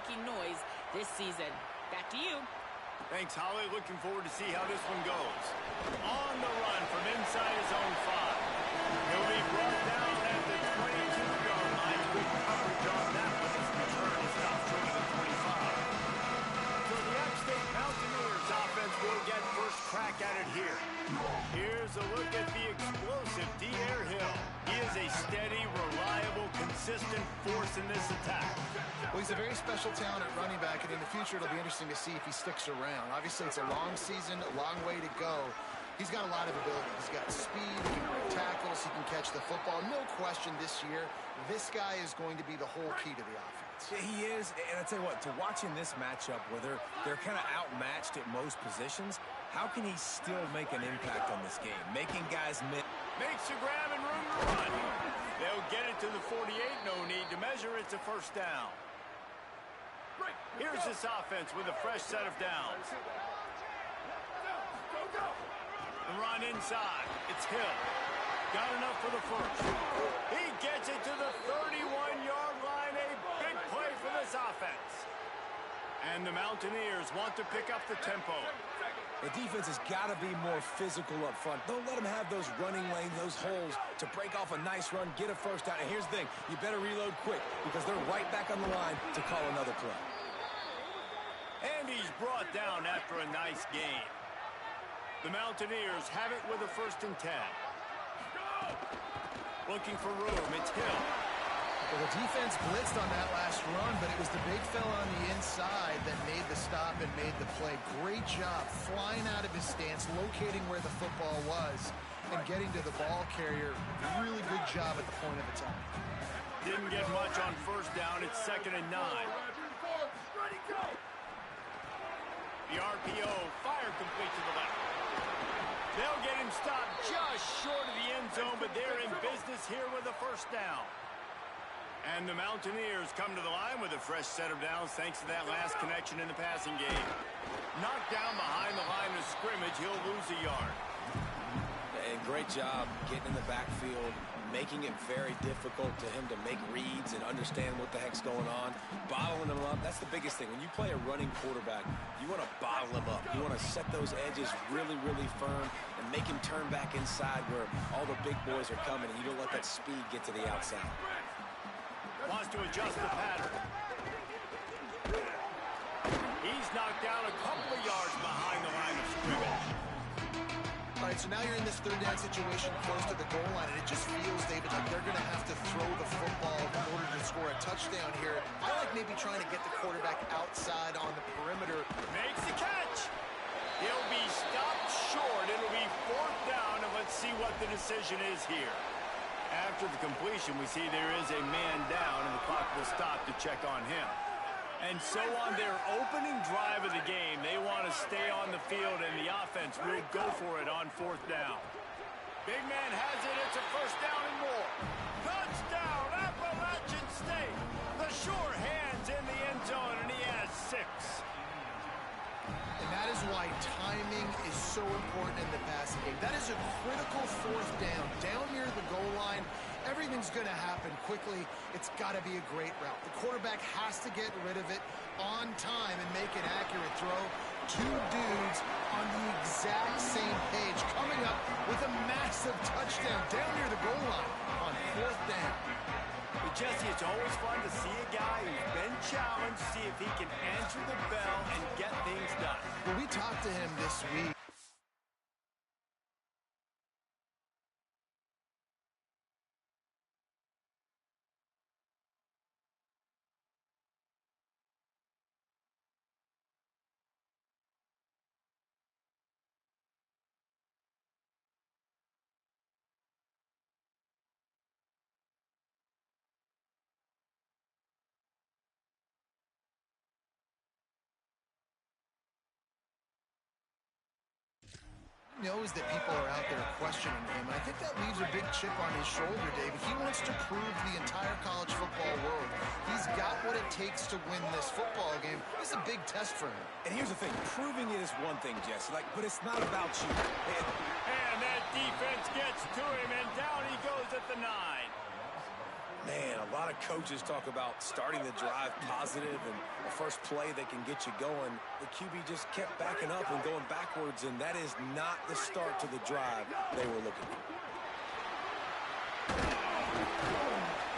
making noise this season. Back to you. Thanks, Holly. Looking forward to see how this one goes. On the run from inside his own 5. He'll be brought down at the 22-yard line. Good coverage on that one. His return is not short of the 25. So the Sac St Mountaineers offense will get first crack at it here. Here's a look at the explosive D.R. Hill. He is a steady, reliable, consistent force in this attack. Well, he's a very special talent at running back, and in the future it'll be interesting to see if he sticks around. Obviously, it's a long season, a long way to go. He's got a lot of ability. He's got speed, he can break tackles, he can catch the football. No question this year, this guy is going to be the whole key to the offense. Yeah, he is, and I tell you what, to watching this matchup where they're kind of outmatched at most positions, how can he still make an impact on this game? Making guys miss. Makes a grab and room to run. They'll get it to the 48, no need to measure. It's a first down. Here's this offense with a fresh set of downs. The run inside. It's Hill. Got enough for the first. He gets it to the 31-yard line. A big play for this offense. And the Mountaineers want to pick up the tempo. The defense has got to be more physical up front. Don't let them have those running lanes, those holes to break off a nice run, get a first down. And here's the thing, you better reload quick because they're right back on the line to call another play. And he's brought down after a nice game. The Mountaineers have it with a 1st and 10. Looking for room, it's Hill. Well, the defense blitzed on that last run, but it was the big fella on the inside that made the stop and made the play. Great job flying out of his stance, locating where the football was, and getting to the ball carrier. Really good job at the point of attack. Didn't get much on first down. It's 2nd and 9. The RPO, fire complete to the left. They'll get him stopped just short of the end zone, but they're in business here with a first down. And the Mountaineers come to the line with a fresh set of downs thanks to that last connection in the passing game. Knocked down behind the line of scrimmage, he'll lose a yard. And great job getting in the backfield, making it very difficult to him to make reads and understand what the heck's going on. Bottling him up, that's the biggest thing. When you play a running quarterback, you want to bottle him up. You want to set those edges really, really firm and make him turn back inside where all the big boys are coming, and you don't let that speed get to the outside. Wants to adjust the pattern. He's knocked down a couple of yards behind the line of scrimmage. All right, so now you're in this 3rd down situation close to the goal line, and it just feels, David, like they're going to have to throw the football in order to score a touchdown here. I like maybe trying to get the quarterback outside on the perimeter. Makes the catch. He'll be stopped short. It'll be 4th down, and let's see what the decision is here. After the completion, we see there is a man down, and the clock will stop to check on him. And so on their opening drive of the game, they want to stay on the field, and the offense will go for it on 4th down. Big man has it. It's a first down and more. Touchdown, Appalachian State. The sure hands in the end zone, and he has 6. And that is why timing is so important in the passing game. That is a critical 4th down. Down near the goal line, everything's going to happen quickly. It's got to be a great route. The quarterback has to get rid of it on time and make an accurate throw. 2 dudes on the exact same page, coming up with a massive touchdown down near the goal line on 4th down. But Jesse, it's always fun to see a guy who's been challenged, see if he can answer the bell and get things done. Well, we talked to him this week. Knows that people are out there questioning him. I think that leaves a big chip on his shoulder, David. He wants to prove to the entire college football world he's got what it takes to win this football game. This is a big test for him. And here's the thing, proving it is one thing, Jesse, but it's not about you. And that defense gets to him, and down he goes at the 9. Man, a lot of coaches talk about starting the drive positive and the first play that can get you going. The QB just kept backing up and going backwards, and that is not the start to the drive they were looking for.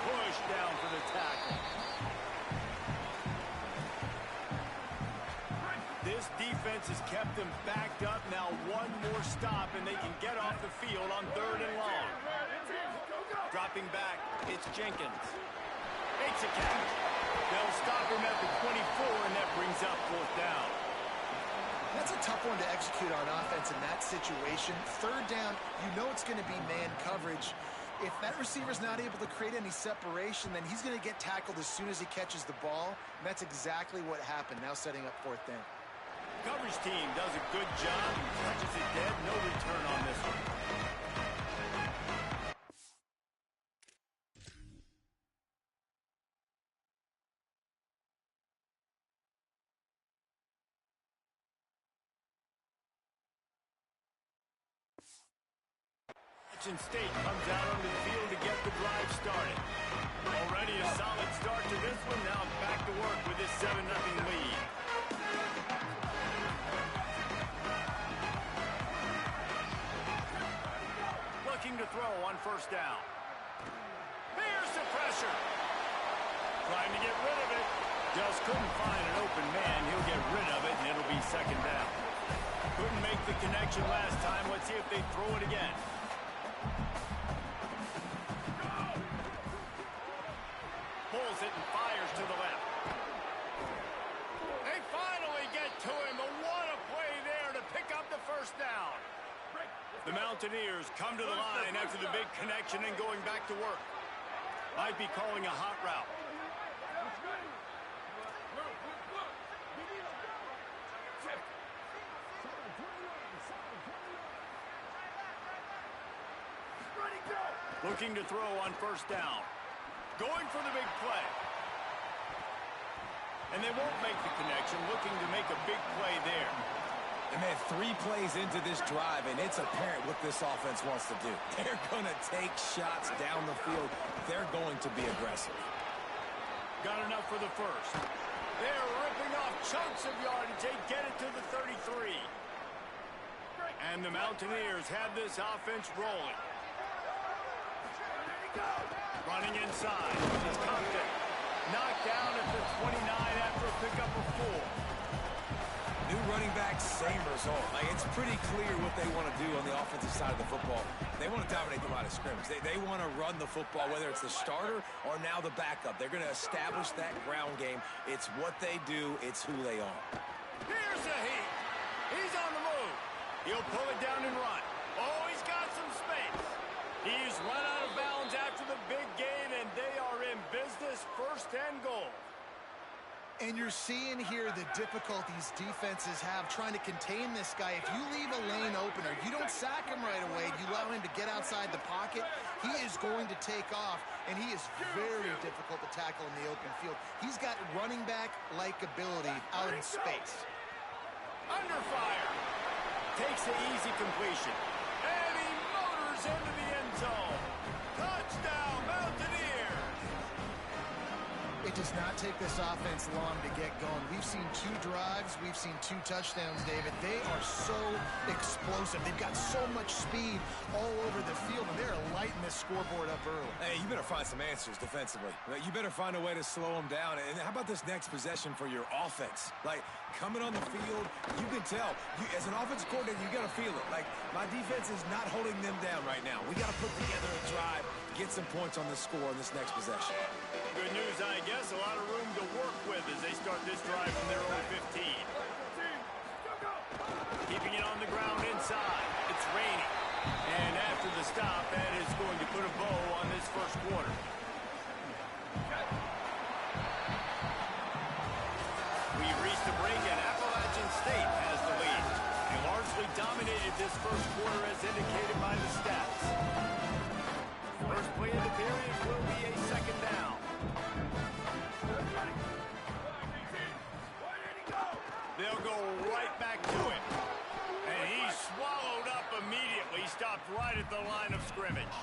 Push down for the tackle. This defense has kept them backed up. Now one more stop, and they can get off the field on 3rd and long. Dropping back, it's Jenkins. Makes a catch. They'll stop him at the 24, and that brings up 4th down. That's a tough one to execute on offense in that situation. 3rd down, you know it's going to be man coverage. If that receiver's not able to create any separation, then he's going to get tackled as soon as he catches the ball. And that's exactly what happened, now setting up 4th down. Coverage team does a good job. Touches it dead. No return on this one. Sac State comes out onto the field to get the drive started. Already a solid start to this one. Now back to work with this 7-0 lead. Looking to throw on 1st down. Here's the pressure. Trying to get rid of it. Just couldn't find an open man. He'll get rid of it, and it'll be 2nd down. Couldn't make the connection last time. Let's see if they throw it again. Pulls it and fires to the left. They finally get to him. What a play there to pick up the 1st down. The Mountaineers come to the line after the big connection and going back to work. Might be calling a hot route. Looking to throw on 1st down. Going for the big play. And they won't make the connection. Looking to make a big play there. And man, 3 plays into this drive, and it's apparent what this offense wants to do. They're going to take shots down the field. They're going to be aggressive. Got enough for the 1st. They're ripping off chunks of yardage. They get it to the 33. And the Mountaineers have this offense rolling. Running inside. It's Compton. Knocked down at the 29 after a pickup of 4. New running back, same result. Like, it's pretty clear what they want to do on the offensive side of the football. They want to dominate the line of scrimmage. They want to run the football, whether it's the starter or now the backup. They're going to establish that ground game. It's what they do. It's who they are. Here's a heat. He's on the move. He'll pull it down and run. Oh, he's got some space. He's run out of bounds after the big gain, and they are in business. 1st and goal. And you're seeing here the difficulties defenses have trying to contain this guy. If you leave a lane open or you don't sack him right away, you allow him to get outside the pocket, he is going to take off, and he is very difficult to tackle in the open field. He's got running back-like ability out in space. Under fire. Takes the easy completion. And he motors into the end zone. Touchdown, Mountaineers. It does not take this offense long to get going. We've seen 2 drives. We've seen 2 touchdowns, David. They are so explosive. They've got so much speed all over the field, and they're lighting this scoreboard up early. Hey, you better find some answers defensively. You better find a way to slow them down. And how about this next possession for your offense? Like, coming on the field, you can tell. As an offensive coordinator, you got to feel it. Like, my defense is not holding them down right now. We got to put together a drive, get some points on the score in this next possession. Good news, I guess. A lot of room to work with as they start this drive from their own 15. Keeping it on the ground inside. It's raining. And after the stop, that is going to put a bow on this 1st quarter. We reached the break, and Appalachian State has the lead. They largely dominated this 1st quarter as indicated by the stats. First play of the period will be a 2nd down. They'll go right back to it. And he swallowed up immediately. Stopped right at the line of scrimmage.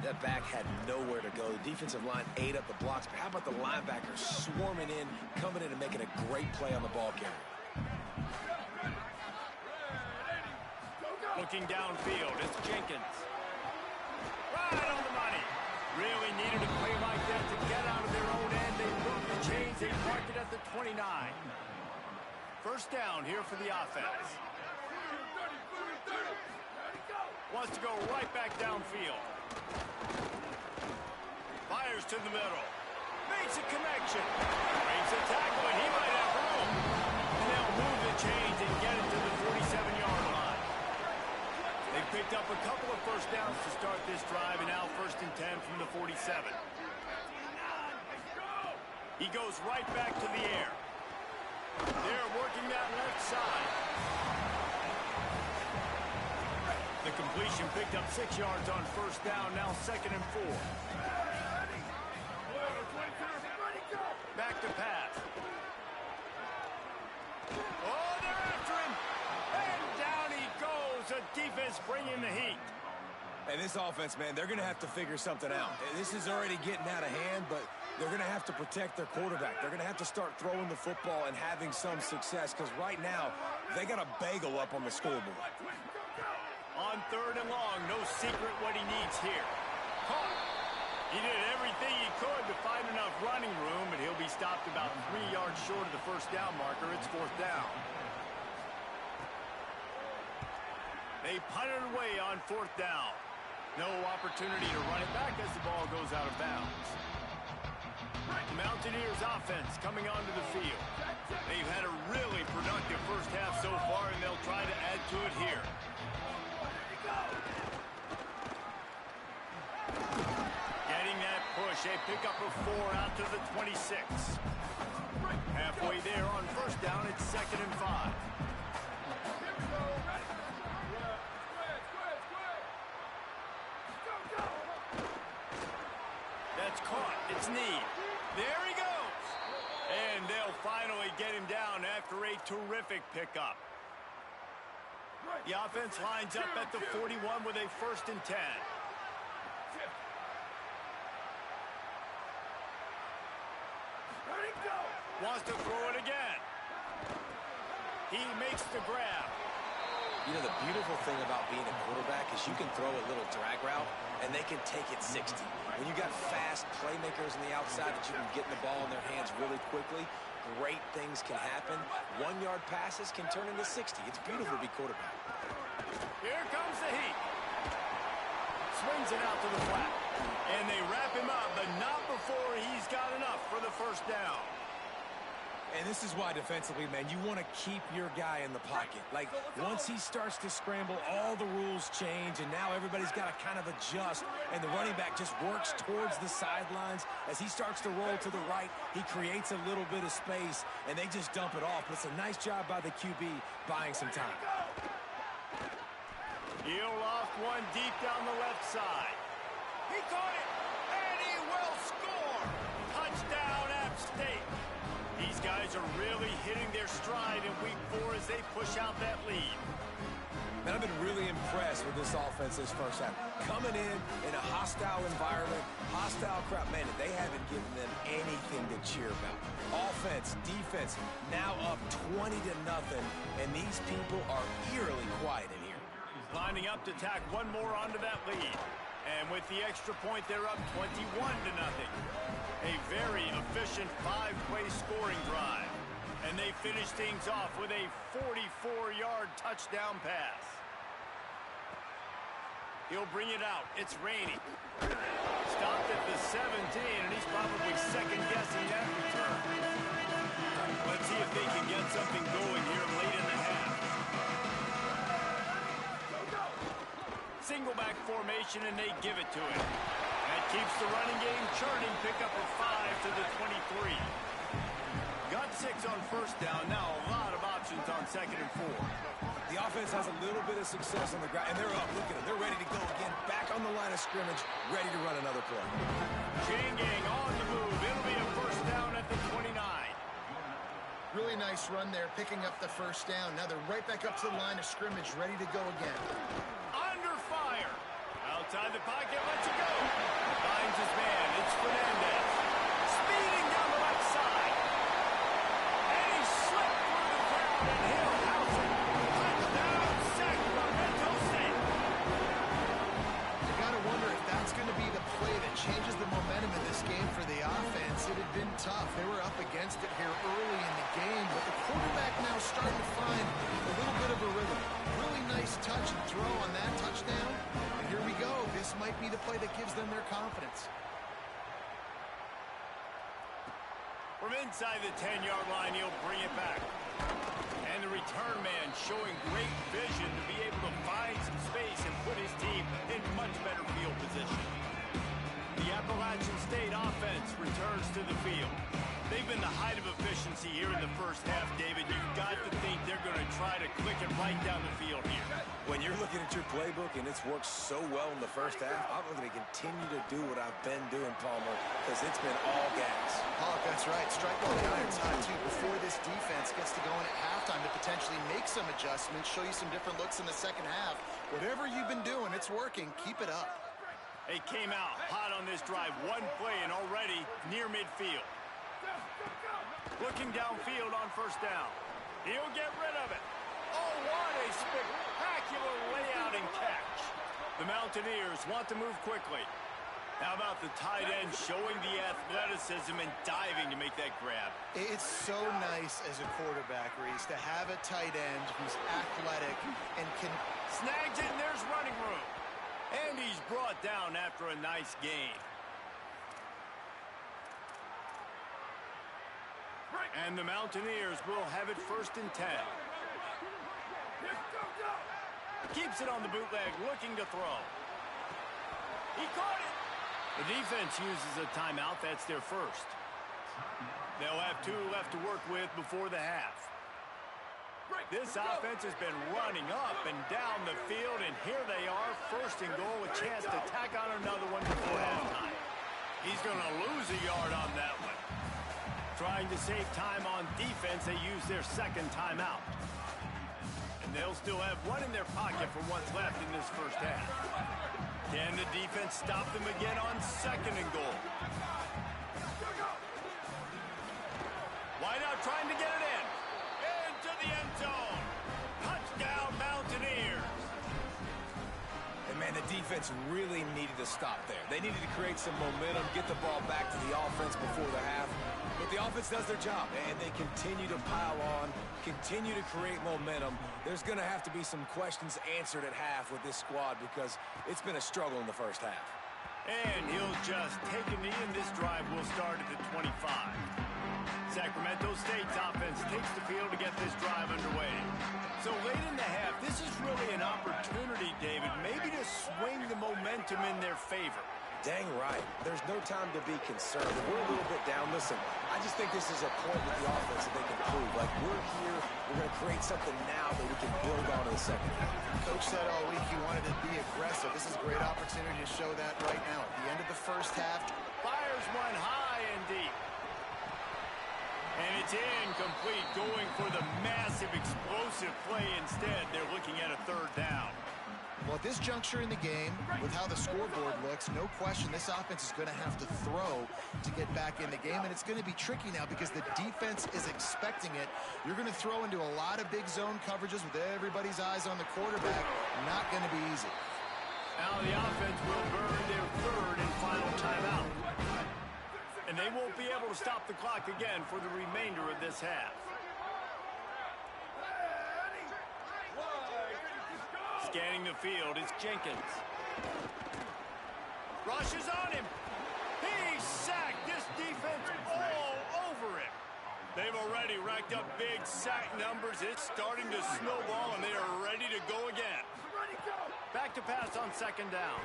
That back had nowhere to go. The defensive line ate up the blocks. But how about the linebackers swarming in, coming in and making a great play on the ball carrier? Looking downfield, it's Jenkins. Right on the money. Really needed a play like that to get out of their own end. They moved the chains. They marked it at the 29. First down here for the offense. Wants to go right back downfield. Fires to the middle. Makes a connection. Breaks a tackle, and he might have room. And they'll move the chains and get it to the 47-yard line. They picked up a couple of first downs to start this drive, and now 1st and 10 from the 47. He goes right back to the air. They're working that left side. The completion picked up 6 yards on first down, now 2nd and 4. Back to pass. Oh, they're after him. And down he goes. The defense bringing the heat. And this offense, man, they're going to have to figure something out. This is already getting out of hand, but they're going to have to protect their quarterback. They're going to have to start throwing the football and having some success, because right now, they got a bagel up on the scoreboard. On 3rd and long, no secret what he needs here. Caught. He did everything he could to find enough running room, but he'll be stopped about 3 yards short of the first down marker. It's 4th down. They punted away on 4th down. No opportunity to run it back as the ball goes out of bounds. The Mountaineers offense coming onto the field. They've had a really productive first half so far, and they'll try to add to it here. Getting that push, a pickup of 4 out to the 26. Halfway there on first down, it's 2nd and 5. That's caught. It's Need. There he goes. And they'll finally get him down after a terrific pickup. The offense lines up at the 41 with a 1st and 10. Wants to throw it again. He makes the grab. You know, the beautiful thing about being a quarterback is you can throw a little drag route, and they can take it 60. When you got fast playmakers on the outside that you can get the ball in their hands really quickly, great things can happen. 1-yard passes can turn into 60. It's beautiful to be quarterback. Here comes the heat. Swings it out to the flat. And they wrap him up, but not before he's got enough for the first down. And this is why defensively, man, you want to keep your guy in the pocket. Like, once he starts to scramble, all the rules change, and now everybody's got to kind of adjust, and the running back just works towards the sidelines. As he starts to roll to the right, he creates a little bit of space, and they just dump it off. But it's a nice job by the QB buying some time. He'll loft one deep down the left side. He caught it, and he will score. Touchdown, App State. These guys are really hitting their stride in week 4 as they push out that lead. Man, I've been really impressed with this offense this first half. Coming in a hostile environment, hostile crowd, man, they haven't given them anything to cheer about. Offense, defense, now up 20-0, and these people are eerily quiet in here. Lining up to tack one more onto that lead. And with the extra point, they're up 21-0. A very efficient 5-play scoring drive. And they finish things off with a 44-yard touchdown pass. He'll bring it out. It's raining. Stopped at the 17, and he's probably second-guessing that return. Let's see if they can get something going here late in the half. Single back formation, and they give it to him. That keeps the running game churning. Pick up a 5 to the 23. Got 6 on first down. Now a lot of options on 2nd and 4. The offense has a little bit of success on the ground, and they're up. Look at them. They're ready to go again. Back on the line of scrimmage, ready to run another play. Chain gang on the move. It'll be a first down at the 29. Really nice run there, picking up the first down. Now they're right back up to the line of scrimmage, ready to go again. Under fire. Outside the pocket, lets it go. been tough. They were up against it here early in the game, but the quarterback now starting to find a little bit of a rhythm. Really nice touch and throw on that touchdown. And here we go. This might be the play that gives them their confidence. From inside the 10-yard line, he'll bring it back. And the return man showing great vision to be able to find some space and put his team in much better field position. The Appalachian State offense returns to the field. They've been the height of efficiency here in the first half, David. You've got to think they're going to try to click it right down the field here. When you're looking at your playbook and it's worked so well in the first half, I'm going to continue to do what I've been doing, Palmer, because it's been all gas. Oh, that's right. Strike while the iron's hot, too, before this defense gets to going at halftime to potentially make some adjustments, show you some different looks in the second half. Whatever you've been doing, it's working. Keep it up. They came out hot on this drive. One play and already near midfield. Looking downfield on first down. He'll get rid of it. Oh, what a spectacular layout and catch. The Mountaineers want to move quickly. How about the tight end showing the athleticism and diving to make that grab? It's so nice as a quarterback, Reese, to have a tight end who's athletic and can... Snags it, and there's running room. And he's brought down after a nice gain. And the Mountaineers will have it 1st and 10. Keeps it on the bootleg, looking to throw. He caught it. The defense uses a timeout. That's their first. They'll have 2 left to work with before the half. This offense has been running up and down the field, and here they are, 1st and goal, a chance to tack on another one before halftime. He's going to lose a yard on that one. Trying to save time on defense, they use their 2nd timeout. And they'll still have one in their pocket for what's left in this first half. Can the defense stop them again on 2nd and goal? Wide out trying to get it in. Into the end zone. Touchdown, Mountaineers. And, man, the defense really needed to stop there. They needed to create some momentum, get the ball back to the offense before the half. But the offense does their job, and they continue to pile on, continue to create momentum. There's going to have to be some questions answered at half with this squad because it's been a struggle in the first half. And he'll just take a knee, and this drive will start at the 25. Sacramento State's offense takes the field to get this drive underway. So late in the half, this is really an opportunity, David, maybe to swing the momentum in their favor. Dang right. There's no time to be concerned. If we're a little bit down, listen, I just think this is a point with the offense that they can prove. Like, we're here, we're going to create something now that we can build on in the second half. Coach said all week he wanted to be aggressive. This is a great opportunity to show that right now. At the end of the first half. Fires one high and deep. And it's incomplete, going for the massive explosive play instead. They're looking at a 3rd down. Well, at this juncture in the game, with how the scoreboard looks, no question this offense is going to have to throw to get back in the game, and it's going to be tricky now because the defense is expecting it. You're going to throw into a lot of big zone coverages with everybody's eyes on the quarterback. Not going to be easy. Now the offense will burn their 3rd and final timeout. And they won't be able to stop the clock again for the remainder of this half. Scanning the field, it's Jenkins. Rushes on him. He's sacked. This defense all over him. They've already racked up big sack numbers. It's starting to snowball, and they are ready to go again. Back to pass on 2nd down.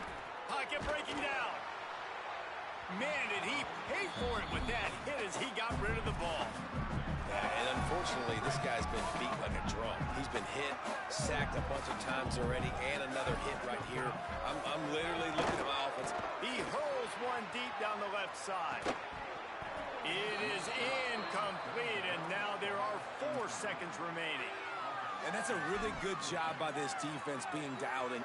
Pocket breaking down. Man, did he pay for it with that hit as he got rid of the ball. And unfortunately, this guy's been beat like a drum. He's been hit, sacked a bunch of times already, and another hit right here. I'm literally looking at my offense. He hurls one deep down the left side. It is incomplete, and now there are 4 seconds remaining. And that's a really good job by this defense being dialed in.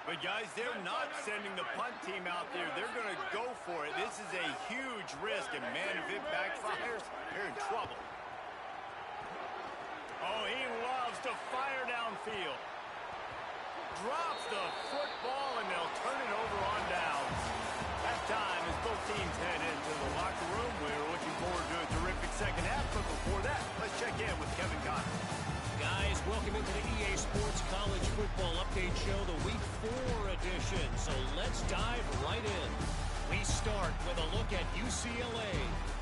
But, guys, they're not sending the punt team out there. They're going to go for it. This is a huge risk, and, man, if it backfires, they're in trouble. Oh, he loves to fire downfield. Drops the football, and they'll turn it over on downs. Halftime as both teams head into the locker room. We're looking Welcome into the EA Sports College Football Update Show, the Week 4 edition. So let's dive right in. We start with a look at UCLA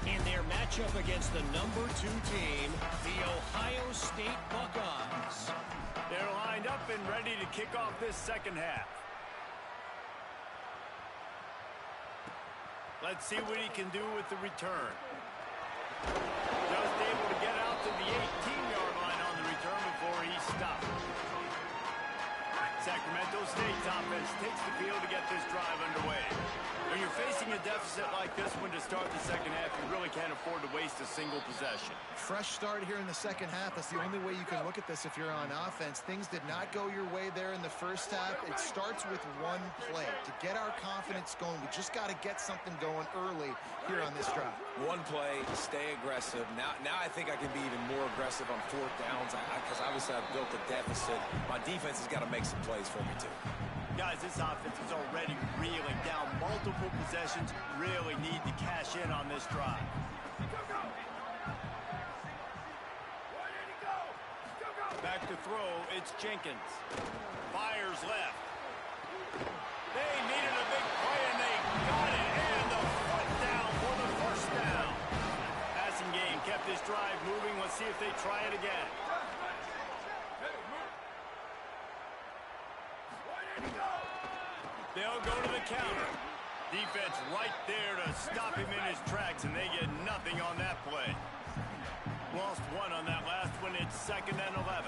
in their matchup against the number 2 team, the Ohio State Buckeyes. They're lined up and ready to kick off this second half. Let's see what he can do with the return. Just able to get out to the 18-yard line on the return before he stopped. Sacramento State's offense takes the field to get this drive underway. When you're facing a deficit like this one to start the second half, you really can't afford to waste a single possession. Fresh start here in the second half. That's the only way you can look at this if you're on offense. Things did not go your way there in the first half. It starts with one play. To get our confidence going, we just got to get something going early here on this drive. One play, stay aggressive. Now I think I can be even more aggressive on fourth downs because obviously I've built a deficit. My defense has got to make some plays for me too. Guys, this offense is already reeling down multiple possessions. Really need to cash in on this drive. Back to throw, it's Jenkins. Fires left. They needed a big play, and they got it. And the foot down for the first down. Passing game kept this drive moving. Let's see if they try it again. They'll go to the counter. Defense right there to stop him in his tracks, and they get nothing on that play. Lost one on that last one. It's 2nd and 11.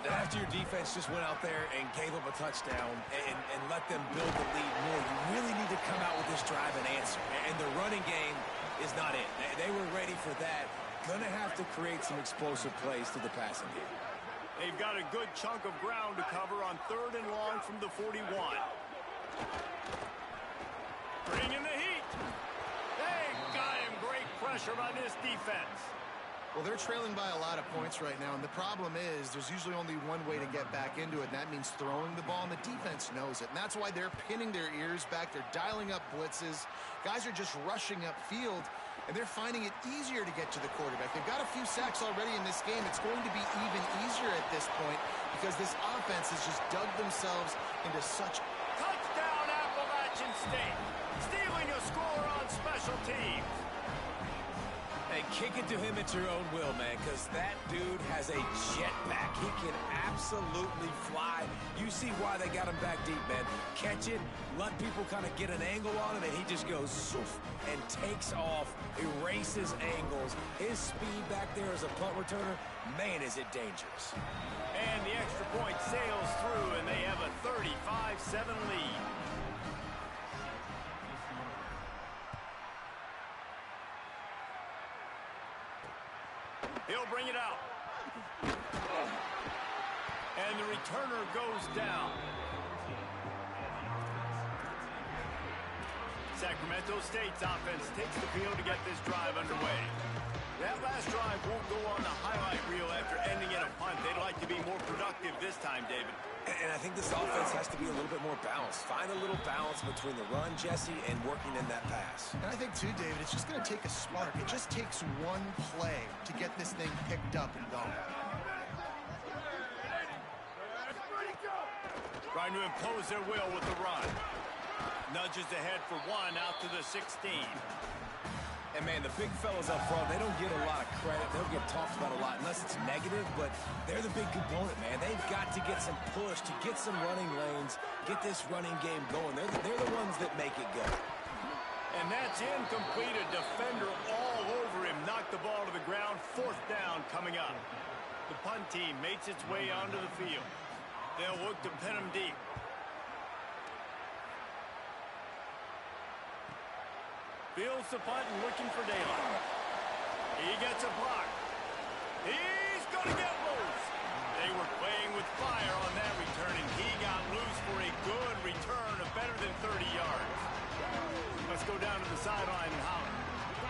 After your defense just went out there and gave up a touchdown and let them build the lead more, you really need to come out with this drive and answer. And the running game is not it. They were ready for that. Going to have to create some explosive plays to the passing game. They've got a good chunk of ground to cover on 3rd and long from the 41. Bringing the heat. They got him. Great pressure by this defense. Well, they're trailing by a lot of points right now, and the problem is there's usually only one way to get back into it, and that means throwing the ball, and the defense knows it. And that's why they're pinning their ears back. They're dialing up blitzes. Guys are just rushing upfield, and they're finding it easier to get to the quarterback. They've got a few sacks already in this game. It's going to be even easier at this point because this offense has just dug themselves into such... Touchdown, Appalachian State. Stealing a score on special teams. Hey, kick it to him at your own will, man, because that dude has a jetpack. He can absolutely fly. You see why they got him back deep, man. Catch it, let people kind of get an angle on him, and he just goes soof and takes off, erases angles. His speed back there as a punt returner, man, is it dangerous. And the extra point sails through, and they have a 35-7 lead. He'll bring it out. And the returner goes down. Sacramento State's offense takes the field to get this drive underway. That last drive won't go on the highlight reel after ending in a punt. They'd like to be more productive this time, David. And I think this offense has to be a little bit more balanced. Find a little balance between the run, Jesse, and working in that pass. And I think, too, David, it's just going to take a spark. It just takes one play to get this thing picked up and going. Trying to impose their will with the run. Nudges ahead for one out to the 16. And, man, the big fellas up front, they don't get a lot of credit. They don't get talked about a lot unless it's negative, but they're the big component, man. They've got to get some push, to get some running lanes, get this running game going. They're the ones that make it go. And that's incomplete. A defender all over him. Knocked the ball to the ground. 4th down coming up. The punt team makes its way onto the field. They'll look to pin him deep. Fields the punt and looking for daylight. He gets a block. He's going to get loose. They were playing with fire on that return, and he got loose for a good return of better than 30 yards. Let's go down to the sideline and holler.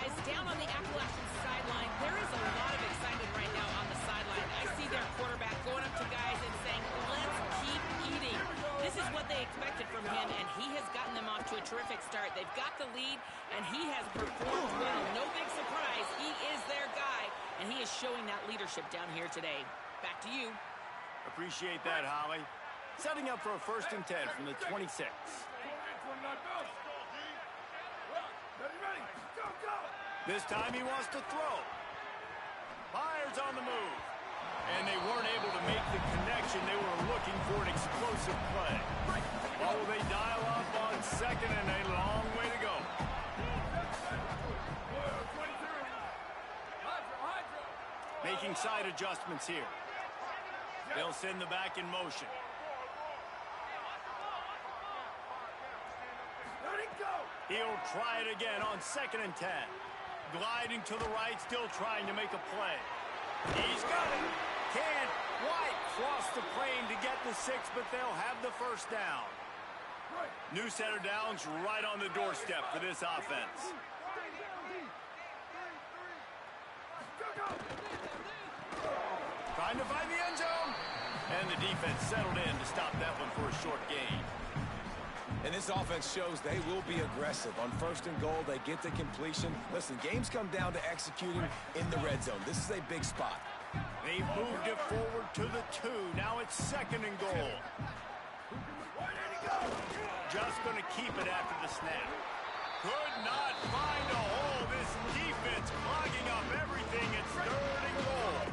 Guys, down on the Appalachian sideline, there is a lot of excitement right now on the sideline. I see their quarterback going up to guys and saying, let's keep eating. This is what they expected from him, and he has gotten them off to a terrific start. They've got the lead, and he has performed well. No big surprise. He is their guy, and he is showing that leadership down here today. Back to you. Appreciate that, Holly. Setting up for a 1st and 10 from the 26. This time he wants to throw. Fires on the move. And they weren't able to make the connection. They were looking for an explosive play. Oh, they dial up on 2nd and a long way to go. Making side adjustments here. They'll send the back in motion. He'll try it again on 2nd and 10. Gliding to the right, still trying to make a play. He's got it. Can't quite cross the plane to get the 6, but they'll have the 1st down. New set of downs right on the doorstep for this offense. Trying to find the end zone. And the defense settled in to stop that one for a short gain. And this offense shows they will be aggressive. On 1st and goal, they get the completion. Listen, games come down to executing in the red zone. This is a big spot. They've moved it forward to the 2. Now it's 2nd and goal. Just going to keep it after the snap. Could not find a hole. This defense clogging up everything. It's 3rd and goal.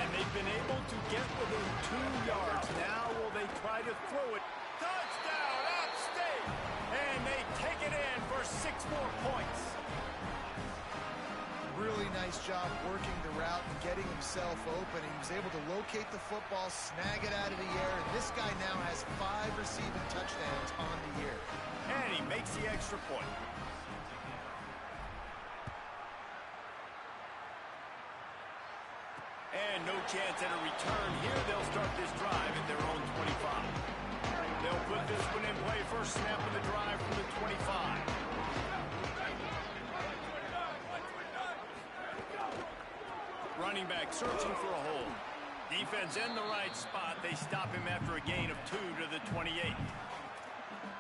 And they've been able to get within 2 yards. Now will they try to throw it? Touchdown, App State! And they take it in for 6 more points. Really nice job working the route and getting himself open. He was able to locate the football, snag it out of the air, and this guy now has 5 receiving touchdowns on the year. And he makes the extra point. And no chance at a return here. They'll start this drive at their own 25. They'll put this one in play. First snap of the drive from the 25. Running back searching for a hole. Defense in the right spot. They stop him after a gain of 2 to the 28.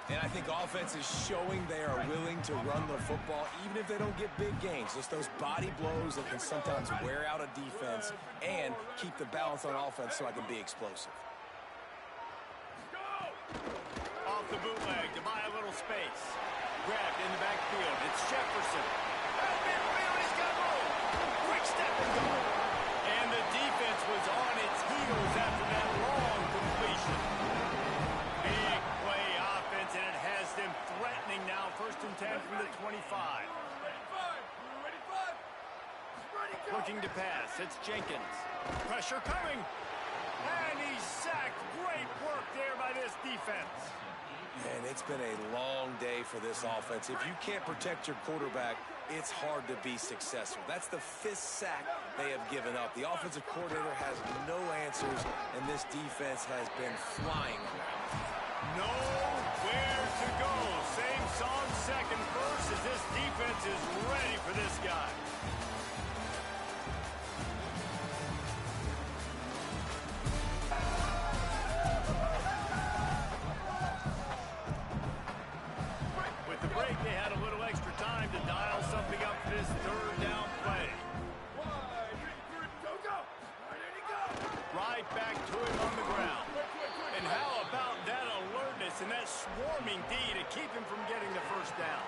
And I think offense is showing they are willing to run the football, even if they don't get big gains. Just those body blows that can sometimes wear out a defense and keep the balance on offense so I can be explosive. Off the bootleg to buy a little space. Grabbed in the backfield. It's Jefferson. He's got room. Quick step and go. And the defense was on its heels after that long completion. Big play offense, and it has them threatening now. 1st and 10 from the 25. Looking to pass. It's Jenkins. Pressure coming. And he's sacked. Great work there by this defense. And it's been a long day for this offense. If you can't protect your quarterback, it's hard to be successful. That's the 5th sack they have given up. The offensive coordinator has no answers, and this defense has been flying around. Nowhere to go. Same song, 2nd verse, as this defense is ready for this guy. With the break, they had a little extra time to dial something up for this 3rd down play. Right back to him on the ground. And how about that alertness and that swarming D to keep him from getting the 1st down?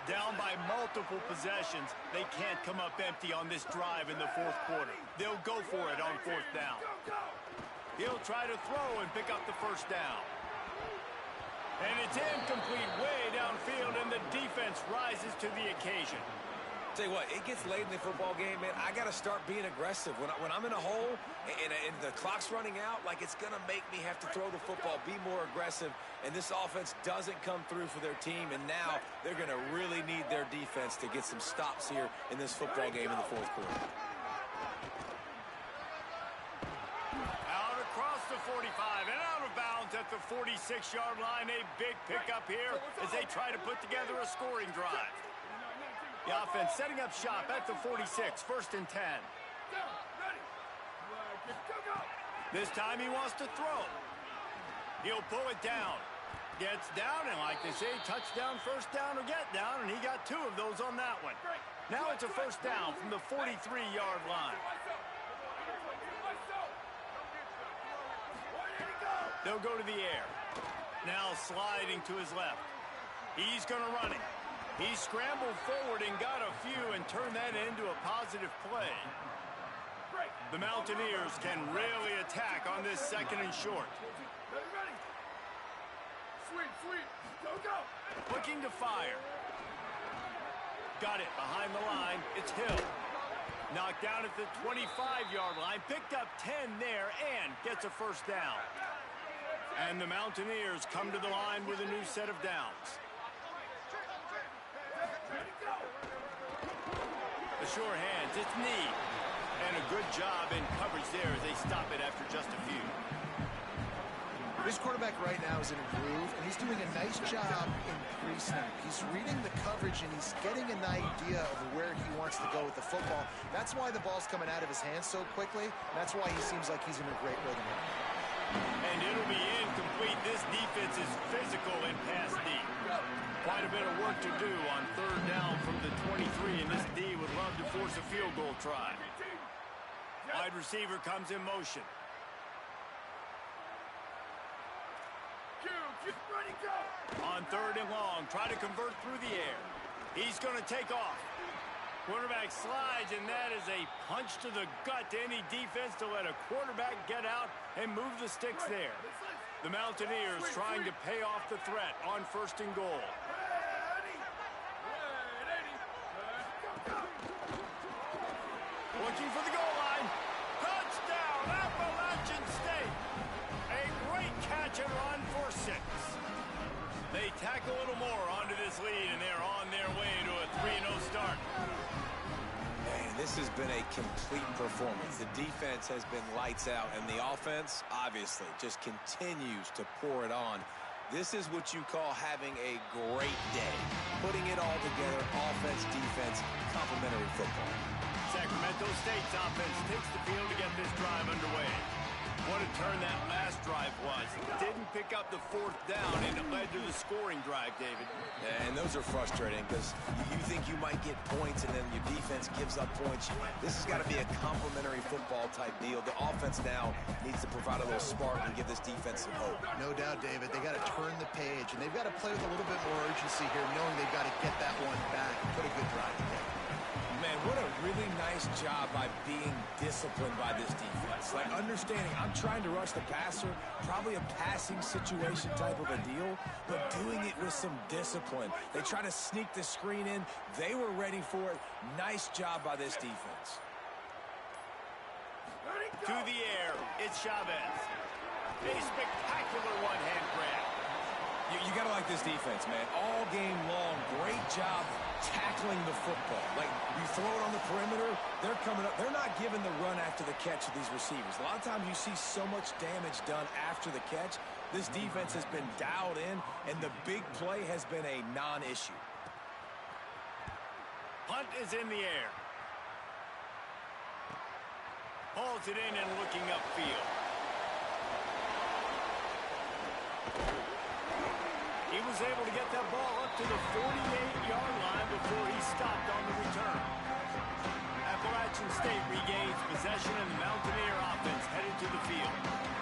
Down by multiple possessions, they can't come up empty on this drive in the 4th quarter. They'll go for it on 4th down. He'll try to throw and pick up the 1st down. And it's incomplete way downfield, and the defense rises to the occasion. Tell you what, it gets late in the football game, man. I got to start being aggressive. When I'm in a hole and the clock's running out, like, it's going to make me have to throw the football, be more aggressive. And this offense doesn't come through for their team, and now they're going to really need their defense to get some stops here in this football game in the 4th quarter. Out across the 45 and out of bounds at the 46-yard line. A big pickup here as they try to put together a scoring drive. The offense setting up shop at the 46, 1st and 10. This time he wants to throw. He'll pull it down. Gets down, and like they say, touchdown, 1st down, or get down, and he got 2 of those on that one. Now it's a first down from the 43-yard line. They'll go to the air. Now sliding to his left. He's going to run it. He scrambled forward and got a few and turned that into a positive play. The Mountaineers can really attack on this second and short. Looking to fire. Got it behind the line. It's Hill. Knocked down at the 25-yard line. Picked up 10 there and gets a first down. And the Mountaineers come to the line with a new set of downs. The sure hands. It's knee. And a good job in coverage there as they stop it after just a few. This quarterback right now is in a groove, and he's doing a nice job in pre-snap. He's reading the coverage, and he's getting an idea of where he wants to go with the football. That's why the ball's coming out of his hands so quickly, and that's why he seems like he's in a great rhythm. And it'll be incomplete. This defense is physical in pass D. Quite a bit of work to do on third down from the 23, and this D would love to force a field goal try. Wide receiver comes in motion. On third and long, try to convert through the air. He's going to take off. Quarterback slides, and that is a punch to the gut to any defense to let a quarterback get out and move the sticks there. The Mountaineers trying to pay off the threat on first and goal. Looking for the goal line. Touchdown, Appalachian State. A great catch and run for 6. They tack a little more onto this lead, and they're on their way to a 3-0 start. Man, this has been a complete performance. The defense has been lights out, and the offense, obviously, just continues to pour it on. This is what you call having a great day. Putting it all together, offense, defense, complementary football. Sacramento State's offense takes the field to get this drive underway. What a turn that last drive was. Didn't pick up the 4th down, and it led to the scoring drive, David. Yeah, and those are frustrating because you think you might get points, and then your defense gives up points. This has got to be a complementary football type deal. The offense now needs to provide a little spark and give this defense some hope. No doubt, David. They got to turn the page, and they've got to play with a little bit more urgency here, knowing they've got to get that one back and put a good drive together. Man, what a really nice job by being disciplined by this defense. Like understanding, I'm trying to rush the passer, probably a passing situation type of a deal, but doing it with some discipline. They try to sneak the screen in. They were ready for it. Nice job by this defense. To the air, it's Chavez. A spectacular one-hand grab. You got to like this defense, man. All game long, great job tackling the football. Like, you throw it on the perimeter, they're coming up. They're not giving the run after the catch to these receivers. A lot of times you see so much damage done after the catch. This defense has been dialed in, and the big play has been a non-issue. Punt is in the air. Hauls it in and looking upfield. He was able to get that ball up to the 48-yard line before he stopped on the return. Appalachian State regains possession, and the Mountaineer offense headed to the field.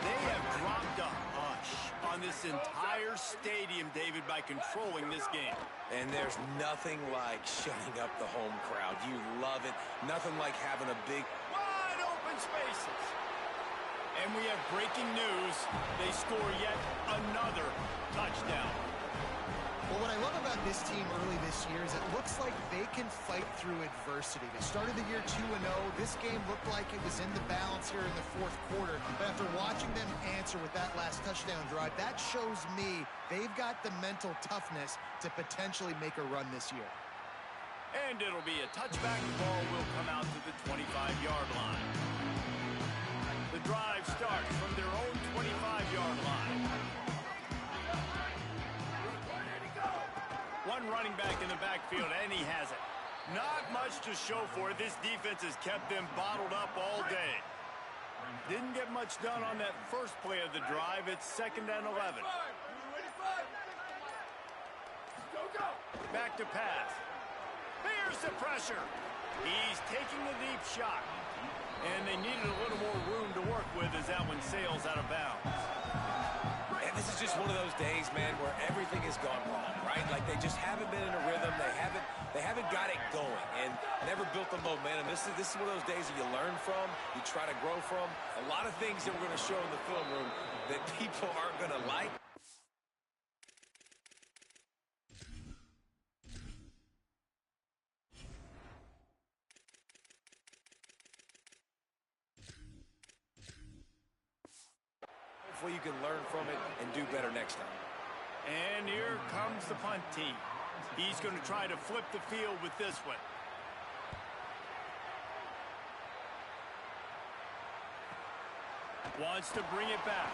They have dropped a hush on this entire stadium, David, by controlling this game. And there's nothing like shutting up the home crowd. You love it. Nothing like having a big... wide open spaces. And we have breaking news. They score yet another touchdown. Well, what I love about this team early this year is it looks like they can fight through adversity. They started the year 2-0. This game looked like it was in the balance here in the 4th quarter. But after watching them answer with that last touchdown drive, that shows me they've got the mental toughness to potentially make a run this year. And it'll be a touchback. The ball will come out to the 25-yard line. The drive starts from their own 25-yard line. One running back in the backfield, and he has it. Not much to show for it. This defense has kept them bottled up all day. Didn't get much done on that first play of the drive. It's 2nd and 11. Back to pass. Here's the pressure. He's taking the deep shot. And they needed a little more room to work with as that one sails out of bounds. And this is just one of those days, man, where everything has gone wrong, right? Like they just haven't been in a rhythm. They haven't got it going and never built the momentum. This is one of those days that you learn from, you try to grow from. A lot of things that we're going to show in the film room that people aren't going to like. Hopefully you can learn from it and do better next time. And here comes the punt team. He's going to try to flip the field with this one. Wants to bring it back.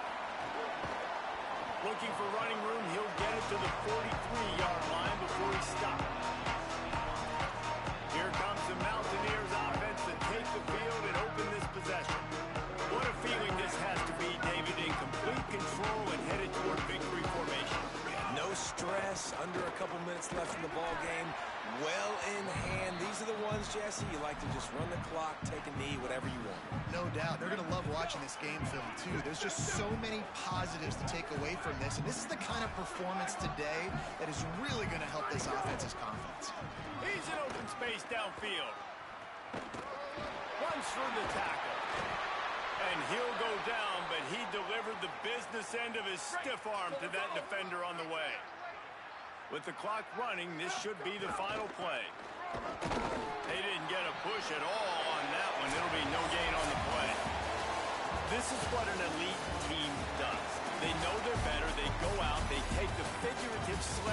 Looking for running room. He'll get it to the 43-yard line before he stops. Here comes the Mountaineers offense to take the field and open this possession. What a feeling this has to be, David, in complete control and headed toward victory formation. Yeah, no stress, under a couple minutes left in the ball game, well in hand. These are the ones, Jesse, you like to just run the clock, take a knee, whatever you want. No doubt. They're going to love watching this game film, too. There's just so many positives to take away from this, and this is the kind of performance today that is really going to help this offense's confidence. He's in open space downfield. Runs through the tackle. And he'll go down, but he delivered the business end of his stiff arm to that defender on the way. With the clock running, this should be the final play. They didn't get a push at all on that one. It'll be no gain on the play. This is what an elite team does. They know they're better. They go out. They take the figurative sled.